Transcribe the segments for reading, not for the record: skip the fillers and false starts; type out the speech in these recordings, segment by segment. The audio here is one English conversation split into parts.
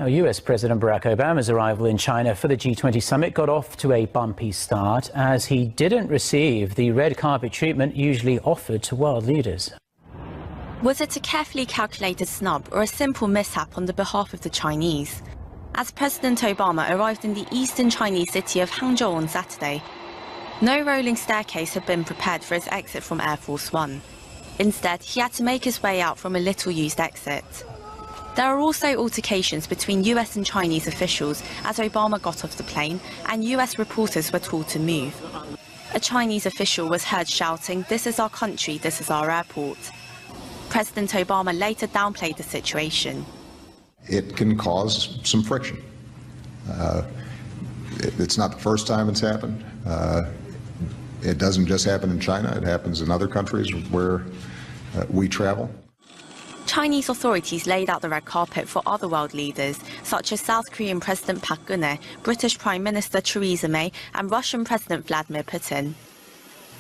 Now, US President Barack Obama's arrival in China for the G20 summit got off to a bumpy start as he didn't receive the red carpet treatment usually offered to world leaders. Was it a carefully calculated snub or a simple mishap on the behalf of the Chinese? As President Obama arrived in the eastern Chinese city of Hangzhou on Saturday, no rolling staircase had been prepared for his exit from Air Force One. Instead, he had to make his way out from a little-used exit. There are also altercations between US and Chinese officials as Obama got off the plane and US reporters were told to move. A Chinese official was heard shouting, "This is our country, this is our airport." President Obama later downplayed the situation. It can cause some friction. It's not the first time it's happened. It doesn't just happen in China, it happens in other countries where we travel. Chinese authorities laid out the red carpet for other world leaders, such as South Korean President Park Geun-hye, British Prime Minister Theresa May and Russian President Vladimir Putin.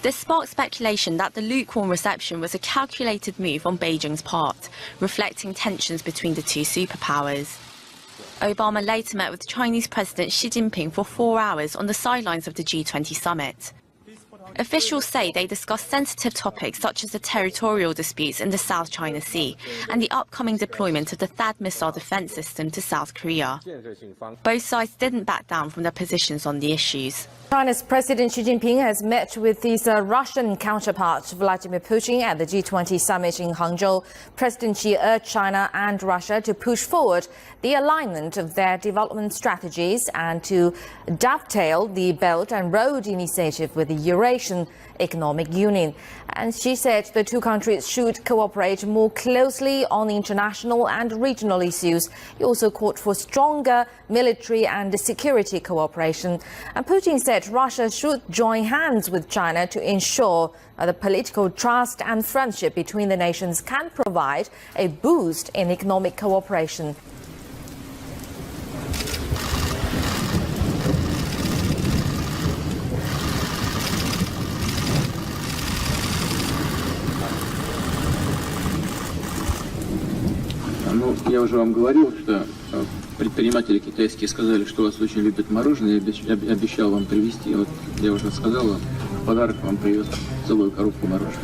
This sparked speculation that the lukewarm reception was a calculated move on Beijing's part, reflecting tensions between the two superpowers. Obama later met with Chinese President Xi Jinping for 4 hours on the sidelines of the G20 summit. Officials say they discussed sensitive topics such as the territorial disputes in the South China Sea and the upcoming deployment of the THAAD missile defense system to South Korea. Both sides didn't back down from their positions on the issues. China's President Xi Jinping has met with his Russian counterpart Vladimir Putin at the G20 summit in Hangzhou. President Xi urged China and Russia to push forward the alignment of their development strategies and to dovetail the Belt and Road Initiative with the Eurasian Economic Union. And she said the two countries should cooperate more closely on international and regional issues. He also called for stronger military and security cooperation. And Putin said Russia should join hands with China to ensure the political trust and friendship between the nations can provide a boost in economic cooperation. Ну, я уже вам говорил, что предприниматели китайские сказали, что вас очень любят мороженое, я обещал вам привезти. Вот я уже сказал вам, в подарок вам привез целую коробку мороженого.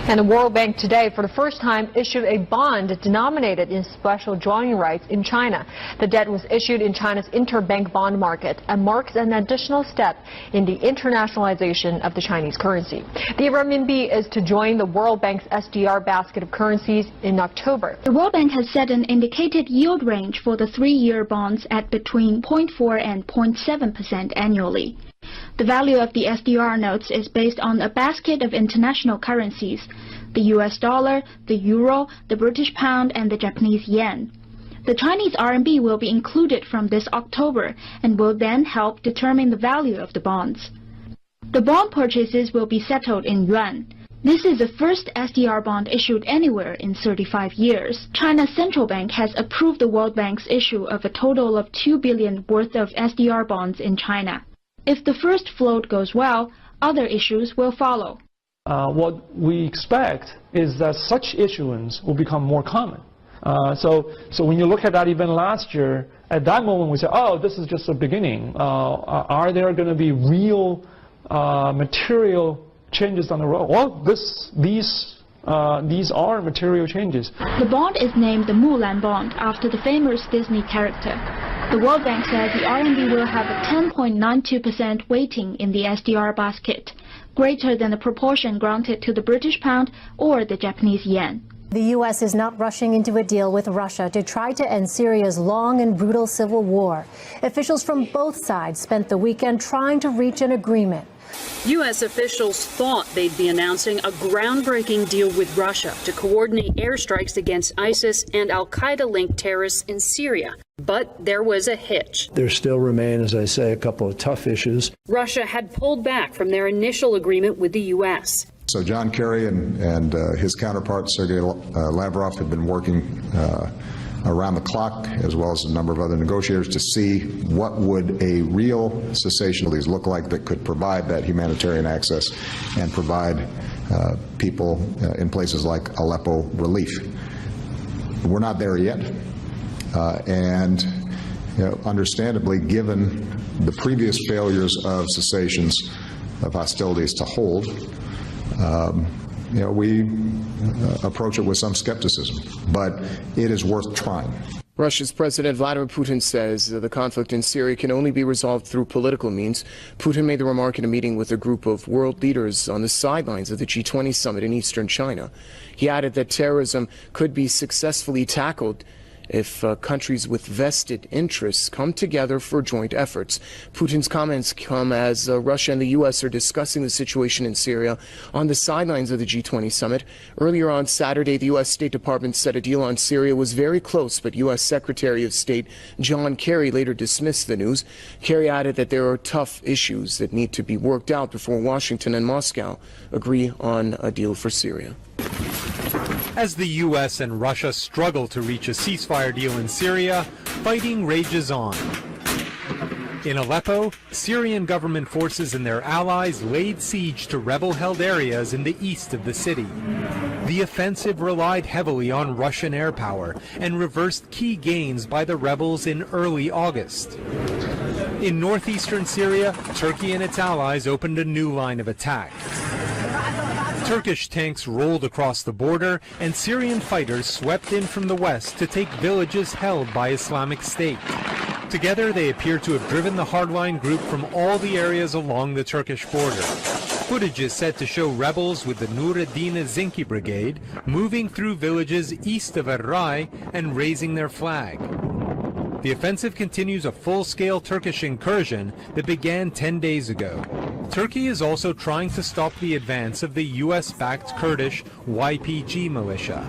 And the World Bank today, for the first time, issued a bond denominated in special drawing rights in China. The debt was issued in China's interbank bond market and marks an additional step in the internationalization of the Chinese currency. The renminbi is to join the World Bank's SDR basket of currencies in October. The World Bank has set an indicated yield range for the 3-year bonds at between 0.4 and 0.7% annually. The value of the SDR notes is based on a basket of international currencies, the US dollar, the euro, the British pound, and the Japanese yen. The Chinese RMB will be included from this October and will then help determine the value of the bonds. The bond purchases will be settled in yuan. This is the first SDR bond issued anywhere in 35 years. China's central bank has approved the World Bank's issue of a total of 2 billion worth of SDR bonds in China. If the first float goes well, other issues will follow. What we expect is that such issuance will become more common. So when you look at that event last year, at that moment we say, oh, this is just the beginning. Are there going to be real material changes on the road? Well, these are material changes. The bond is named the Mulan bond after the famous Disney character. The World Bank says the RMB will have a 10.92% weighting in the SDR basket, greater than the proportion granted to the British pound or the Japanese yen. The U.S. is not rushing into a deal with Russia to try to end Syria's long and brutal civil war. Officials from both sides spent the weekend trying to reach an agreement. U.S. officials thought they'd be announcing a groundbreaking deal with Russia to coordinate airstrikes against ISIS and al-Qaeda-linked terrorists in Syria. But there was a hitch. There still remain, as I say, a couple of tough issues. Russia had pulled back from their initial agreement with the U.S. So John Kerry and his counterpart, Sergei Lavrov, have been working around the clock, as well as a number of other negotiators, to see what would a real cessation of these look like that could provide that humanitarian access and provide people in places like Aleppo relief. We're not there yet, and understandably, given the previous failures of cessations of hostilities to hold, we approach it with some skepticism, but it is worth trying. Russia's President Vladimir Putin says the conflict in Syria can only be resolved through political means. Putin made the remark in a meeting with a group of world leaders on the sidelines of the G20 summit in eastern China. He added that terrorism could be successfully tackled if countries with vested interests come together for joint efforts. Putin's comments come as Russia and the U.S. are discussing the situation in Syria on the sidelines of the G20 summit. Earlier on Saturday, the U.S. State Department said a deal on Syria was very close, but U.S. Secretary of State John Kerry later dismissed the news. Kerry added that there are tough issues that need to be worked out before Washington and Moscow agree on a deal for Syria. As the U.S. and Russia struggle to reach a ceasefire deal in Syria, fighting rages on. In Aleppo, Syrian government forces and their allies laid siege to rebel-held areas in the east of the city. The offensive relied heavily on Russian air power and reversed key gains by the rebels in early August. In northeastern Syria, Turkey and its allies opened a new line of attack. Turkish tanks rolled across the border, and Syrian fighters swept in from the west to take villages held by Islamic State. Together, they appear to have driven the hardline group from all the areas along the Turkish border. Footage is said to show rebels with the Nureddin Zinki Brigade moving through villages east of Erray and raising their flag. The offensive continues a full-scale Turkish incursion that began 10 days ago. Turkey is also trying to stop the advance of the U.S.-backed Kurdish YPG militia.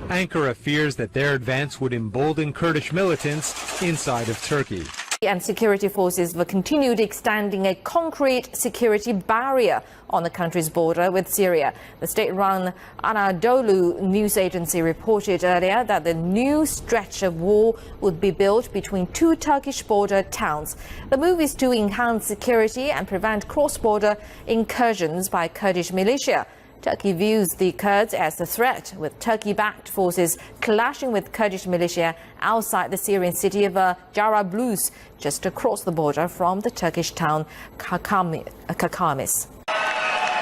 Ankara fears that their advance would embolden Kurdish militants inside of Turkey. And security forces have continued extending a concrete security barrier on the country's border with Syria. The state-run Anadolu news agency reported earlier that the new stretch of wall would be built between two Turkish border towns. The move is to enhance security and prevent cross-border incursions by Kurdish militia. Turkey views the Kurds as a threat, with Turkey-backed forces clashing with Kurdish militia outside the Syrian city of Jarablus, just across the border from the Turkish town Kakamis.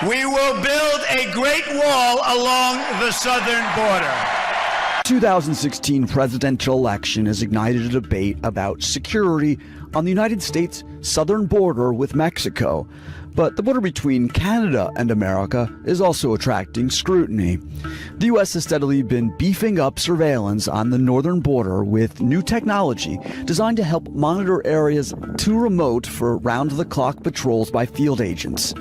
We will build a great wall along the southern border. 2016 presidential election has ignited a debate about security on the United States' southern border with Mexico. But the border between Canada and America is also attracting scrutiny. The U.S. has steadily been beefing up surveillance on the northern border with new technology designed to help monitor areas too remote for round-the-clock patrols by field agents.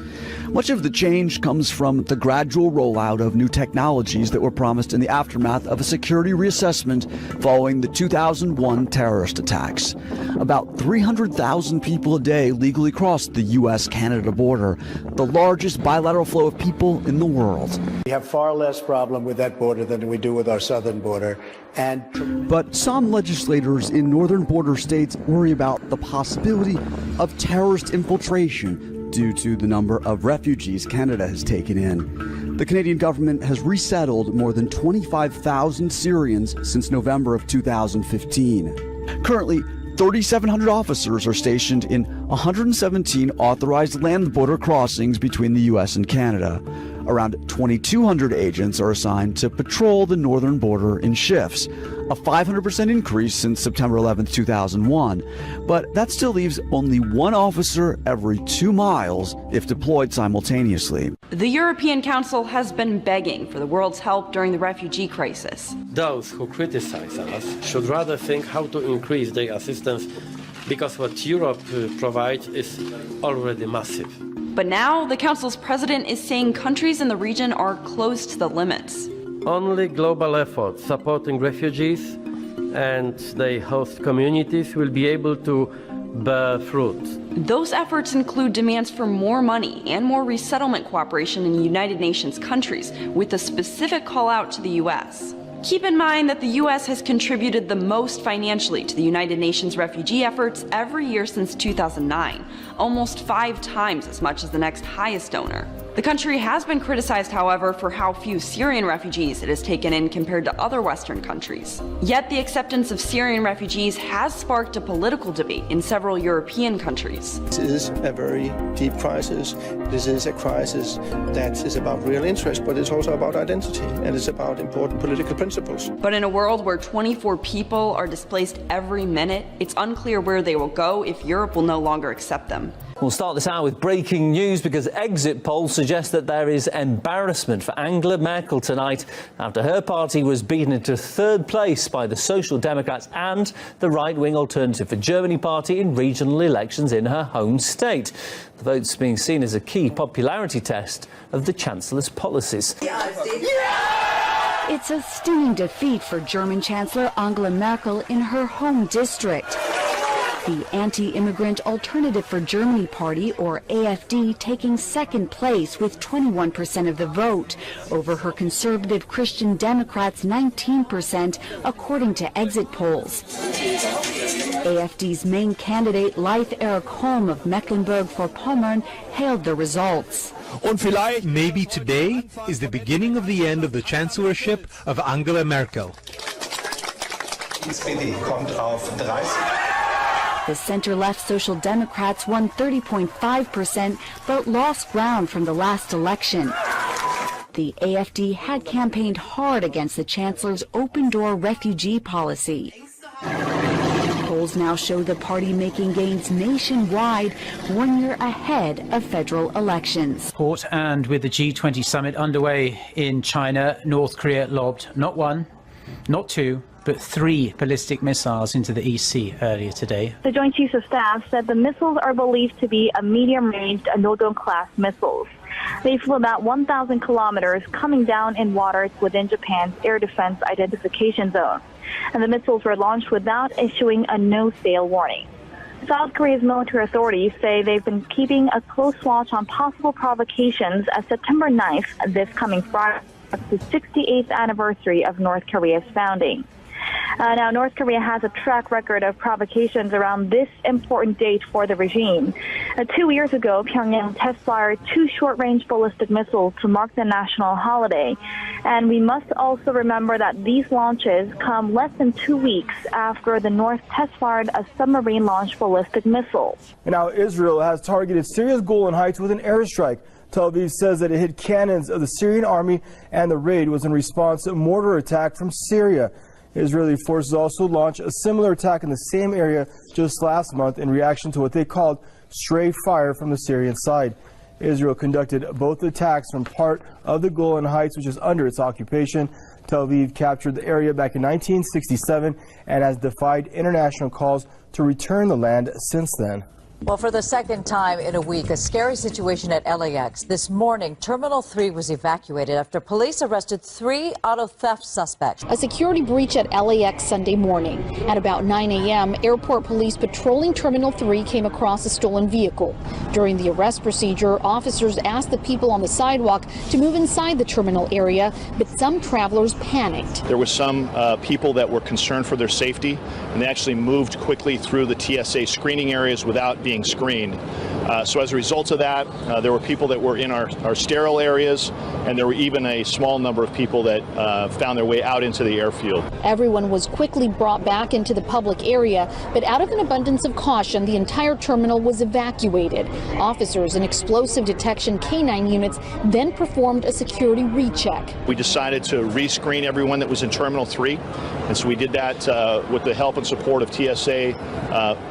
Much of the change comes from the gradual rollout of new technologies that were promised in the aftermath of a security reassessment following the 2001 terrorist attacks. About 300,000 people a day legally cross the U.S.-Canada border, the largest bilateral flow of people in the world. We have far less problem with that border than we do with our southern border. But some legislators in northern border states worry about the possibility of terrorist infiltration due to the number of refugees Canada has taken in. The Canadian government has resettled more than 25,000 Syrians since November of 2015. Currently, 3,700 officers are stationed in 117 authorized land border crossings between the U.S. and Canada. Around 2,200 agents are assigned to patrol the northern border in shifts, a 500% increase since September 11, 2001. But that still leaves only one officer every 2 miles if deployed simultaneously. The European Council has been begging for the world's help during the refugee crisis. Those who criticize us should rather think how to increase their assistance, because what Europe provides is already massive. But now the Council's president is saying countries in the region are close to the limits. Only global efforts supporting refugees and their host communities will be able to bear fruit. Those efforts include demands for more money and more resettlement cooperation in United Nations countries, with a specific call out to the U.S. Keep in mind that the U.S. has contributed the most financially to the United Nations refugee efforts every year since 2009, almost 5 times as much as the next highest donor. The country has been criticized, however, for how few Syrian refugees it has taken in compared to other Western countries. Yet the acceptance of Syrian refugees has sparked a political debate in several European countries. This is a very deep crisis. This is a crisis that is about real interest, but it's also about identity, and it's about important political principles. But in a world where 24 people are displaced every minute, it's unclear where they will go if Europe will no longer accept them. We'll start this hour with breaking news because exit polls suggest that there is embarrassment for Angela Merkel tonight after her party was beaten into 3rd place by the Social Democrats and the right-wing Alternative for Germany party in regional elections in her home state. The vote's being seen as a key popularity test of the Chancellor's policies. It's a stunning defeat for German Chancellor Angela Merkel in her home district. The anti-immigrant Alternative for Germany party, or AfD, taking 2nd place with 21% of the vote, over her conservative Christian Democrats' 19%, according to exit polls. AfD's main candidate, Leif Erik Holm of Mecklenburg-Vorpommern, hailed the results. Maybe today is the beginning of the end of the chancellorship of Angela Merkel. The center-left Social Democrats won 30.5%, but lost ground from the last election. The AfD had campaigned hard against the Chancellor's open-door refugee policy. Polls now show the party making gains nationwide 1 year ahead of federal elections. And with the G20 summit underway in China, North Korea lobbed not 1, not 2, but 3 ballistic missiles into the East Sea earlier today. The Joint Chiefs of Staff said the missiles are believed to be a medium-range Nodong-class missiles. They flew about 1,000 kilometers, coming down in waters within Japan's air defense identification zone. And the missiles were launched without issuing a no-sail warning. South Korea's military authorities say they've been keeping a close watch on possible provocations as September 9th, this coming Friday, the 68th anniversary of North Korea's founding. Now, North Korea has a track record of provocations around this important date for the regime. 2 years ago, Pyongyang test-fired 2 short-range ballistic missiles to mark the national holiday. And we must also remember that these launches come less than 2 weeks after the North test-fired a submarine-launched ballistic missile. And now Israel has targeted Syria's Golan Heights with an airstrike. Tel Aviv says that it hit cannons of the Syrian army, and the raid was in response to a mortar attack from Syria. Israeli forces also launched a similar attack in the same area just last month in reaction to what they called stray fire from the Syrian side. Israel conducted both attacks from part of the Golan Heights, which is under its occupation. Tel Aviv captured the area back in 1967 and has defied international calls to return the land since then. Well, for the second time in a week, a scary situation at LAX. This morning, Terminal 3 was evacuated after police arrested 3 auto theft suspects. A security breach at LAX Sunday morning. At about 9 a.m., airport police patrolling Terminal 3 came across a stolen vehicle. During the arrest procedure, officers asked the people on the sidewalk to move inside the terminal area, but some travelers panicked. There were some people that were concerned for their safety, and they actually moved quickly through the TSA screening areas without being screened. So as a result of that, there were people that were in our sterile areas, and there were even a small number of people that found their way out into the airfield. Everyone was quickly brought back into the public area, but out of an abundance of caution, the entire terminal was evacuated. Officers and explosive detection K9 units then performed a security recheck. We decided to rescreen everyone that was in Terminal 3, and so we did that with the help and support of TSA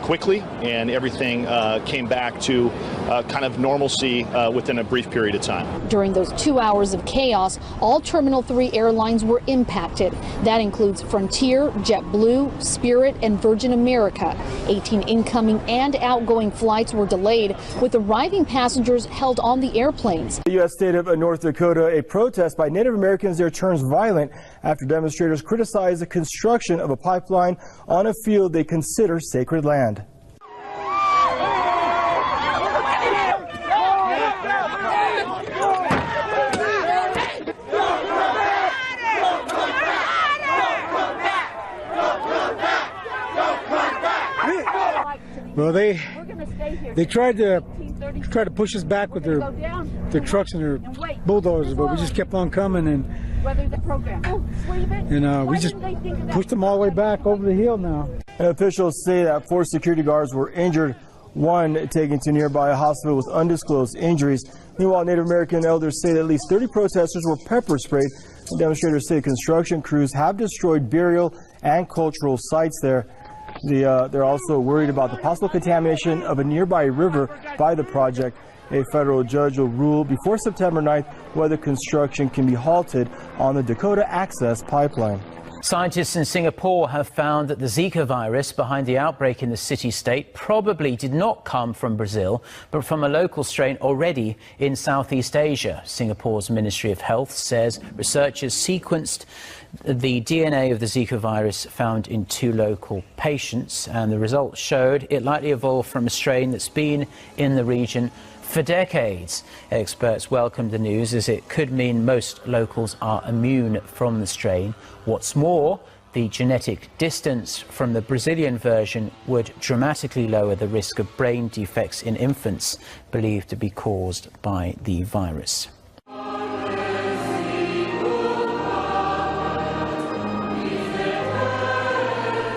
quickly, and everything came back to kind of normalcy within a brief period of time. During those 2 hours of chaos, all Terminal 3 airlines were impacted. That includes Frontier, JetBlue, Spirit, and Virgin America. 18 incoming and outgoing flights were delayed, with arriving passengers held on the airplanes. The U.S. state of North Dakota, a protest by Native Americans there turns violent after demonstrators criticize the construction of a pipeline on a field they consider sacred land. Well, they tried to push us back with their trucks and their bulldozers, but we just kept on coming, and we just pushed them all the way back over the hill now. And officials say that 4 security guards were injured, one taken to nearby hospital with undisclosed injuries. Meanwhile, Native American elders say that at least 30 protesters were pepper sprayed. Demonstrators say construction crews have destroyed burial and cultural sites there. They're also worried about the possible contamination of a nearby river by the project. A federal judge will rule before September 9th whether construction can be halted on the Dakota Access Pipeline. Scientists in Singapore have found that the Zika virus behind the outbreak in the city-state probably did not come from Brazil, but from a local strain already in Southeast Asia. Singapore's Ministry of Health says researchers sequenced the DNA of the Zika virus found in 2 local patients, and the results showed it likely evolved from a strain that's been in the region for decades. Experts welcomed the news as it could mean most locals are immune from the strain. What's more, the genetic distance from the Brazilian version would dramatically lower the risk of brain defects in infants believed to be caused by the virus.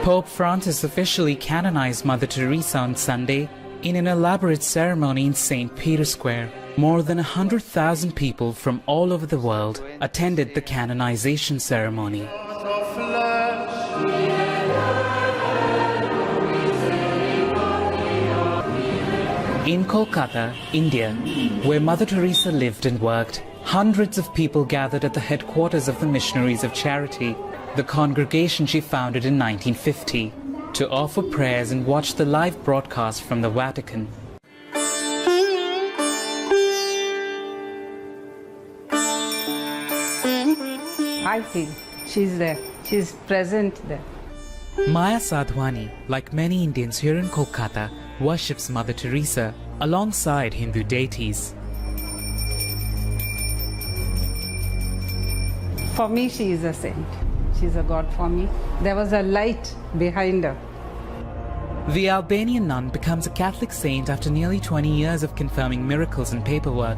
Pope Francis officially canonized Mother Teresa on Sunday in an elaborate ceremony in St. Peter's Square. More than 100,000 people from all over the world attended the canonization ceremony. In Kolkata, India, where Mother Teresa lived and worked, hundreds of people gathered at the headquarters of the Missionaries of Charity, the congregation she founded in 1950, to offer prayers and watch the live broadcast from the Vatican. I feel she's there. She's present there. Maya Sadhwani, like many Indians here in Kolkata, worships Mother Teresa alongside Hindu deities. For me, she is a saint. She's a god for me. There was a light behind her. The Albanian nun becomes a Catholic saint after nearly 20 years of confirming miracles and paperwork.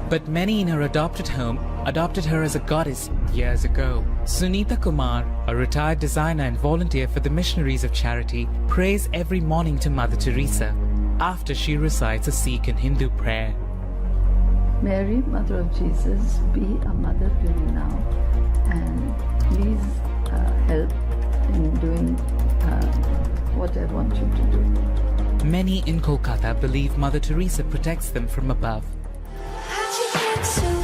But many in her adopted home adopted her as a goddess years ago. Sunita Kumar, a retired designer and volunteer for the Missionaries of Charity, prays every morning to Mother Teresa after she recites a Sikh and Hindu prayer. Mary, Mother of Jesus, be a mother to me now, and please help in doing what I want you to do. Many in Kolkata believe Mother Teresa protects them from above. How'd you get so